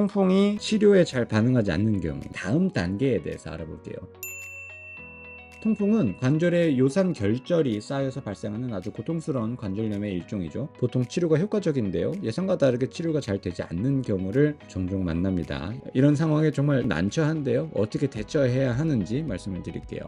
통풍이 치료에 잘 반응하지 않는 경우 다음 단계에 대해서 알아볼게요. 통풍은 관절에 요산 결절이 쌓여서 발생하는 아주 고통스러운 관절염의 일종이죠. 보통 치료가 효과적인데요, 예상과 다르게 치료가 잘 되지 않는 경우를 종종 만납니다. 이런 상황에 정말 난처한데요, 어떻게 대처해야 하는지 말씀을 드릴게요.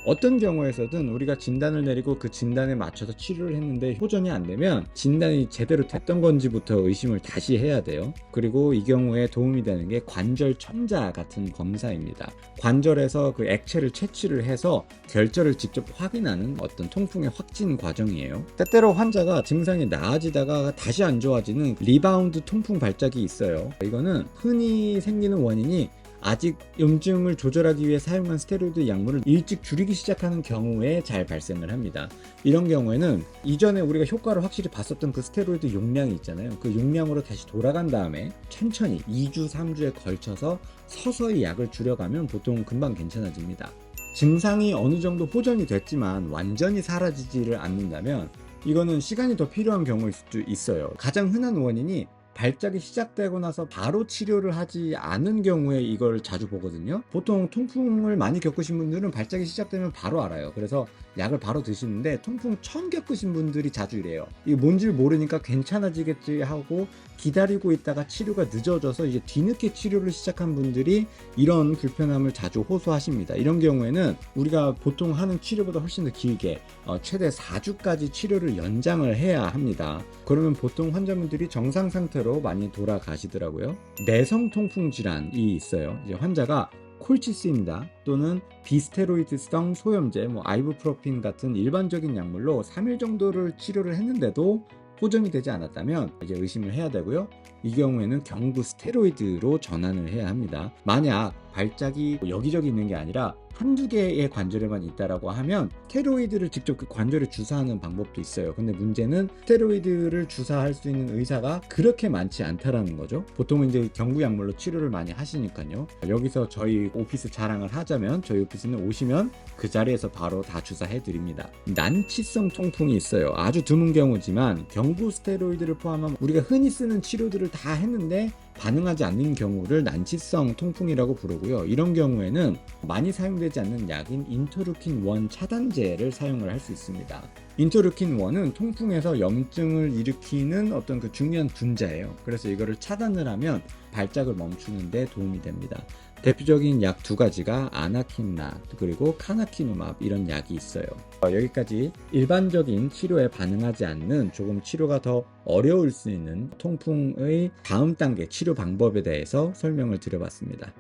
어떤 경우에서든 우리가 진단을 내리고 그 진단에 맞춰서 치료를 했는데 호전이 안 되면 진단이 제대로 됐던 건지부터 의심을 다시 해야 돼요. 그리고 이 경우에 도움이 되는 게 관절 첨자 같은 검사입니다. 관절에서 그 액체를 채취를 해서 결절을 직접 확인하는 어떤 통풍의 확진 과정이에요. 때때로 환자가 증상이 나아지다가 다시 안 좋아지는 리바운드 통풍 발작이 있어요. 이거는 흔히 생기는 원인이 아직 염증을 조절하기 위해 사용한 스테로이드 약물을 일찍 줄이기 시작하는 경우에 잘 발생을 합니다. 이런 경우에는 이전에 우리가 효과를 확실히 봤었던 그 스테로이드 용량이 있잖아요. 그 용량으로 다시 돌아간 다음에 천천히 2주, 3주에 걸쳐서 서서히 약을 줄여가면 보통 금방 괜찮아집니다. 증상이 어느 정도 호전이 됐지만 완전히 사라지지를 않는다면 이거는 시간이 더 필요한 경우일 수도 있어요. 가장 흔한 원인이 발작이 시작되고 나서 바로 치료를 하지 않은 경우에 이걸 자주 보거든요. 보통 통풍을 많이 겪으신 분들은 발작이 시작되면 바로 알아요. 그래서 약을 바로 드시는데 통풍 처음 겪으신 분들이 자주 이래요. 이게 뭔지 모르니까 괜찮아지겠지 하고 기다리고 있다가 치료가 늦어져서 이제 뒤늦게 치료를 시작한 분들이 이런 불편함을 자주 호소하십니다. 이런 경우에는 우리가 보통 하는 치료보다 훨씬 더 길게 최대 4주까지 치료를 연장을 해야 합니다. 그러면 보통 환자분들이 정상 상태로 많이 돌아가시더라고요. 내성 통풍 질환이 있어요. 이제 환자가 콜치스입니다. 또는 비스테로이드성 소염제, 아이부프로핀 같은 일반적인 약물로 3일 정도를 치료를 했는데도 호전이 되지 않았다면 이제 의심을 해야 되고요. 이 경우에는 경구 스테로이드로 전환을 해야 합니다. 만약 발작이 여기저기 있는 게 아니라 한두 개의 관절에만 있다라고 하면 스테로이드를 직접 그 관절에 주사하는 방법도 있어요. 근데 문제는 스테로이드를 주사할 수 있는 의사가 그렇게 많지 않다라는 거죠. 보통은 이제 경구 약물로 치료를 많이 하시니까요. 여기서 저희 오피스 자랑을 하자면 저희 오피스는 오시면 그 자리에서 바로 다 주사해 드립니다. 난치성 통풍이 있어요. 아주 드문 경우지만 경구 스테로이드를 포함한 우리가 흔히 쓰는 치료들을 다 했는데 반응하지 않는 경우를 난치성 통풍이라고 부르고요. 이런 경우에는 많이 사용되지 않는 약인 인터루킨-1 차단제를 사용을 할 수 있습니다. 인터루킨-1은 통풍에서 염증을 일으키는 어떤 그 중요한 분자예요. 그래서 이거를 차단을 하면 발작을 멈추는 데 도움이 됩니다. 대표적인 약 두 가지가 아나킨라 그리고 카나키누맙 이런 약이 있어요. 여기까지 일반적인 치료에 반응하지 않는 조금 치료가 더 어려울 수 있는 통풍의 다음 단계 치료 방법에 대해서 설명을 드려봤습니다.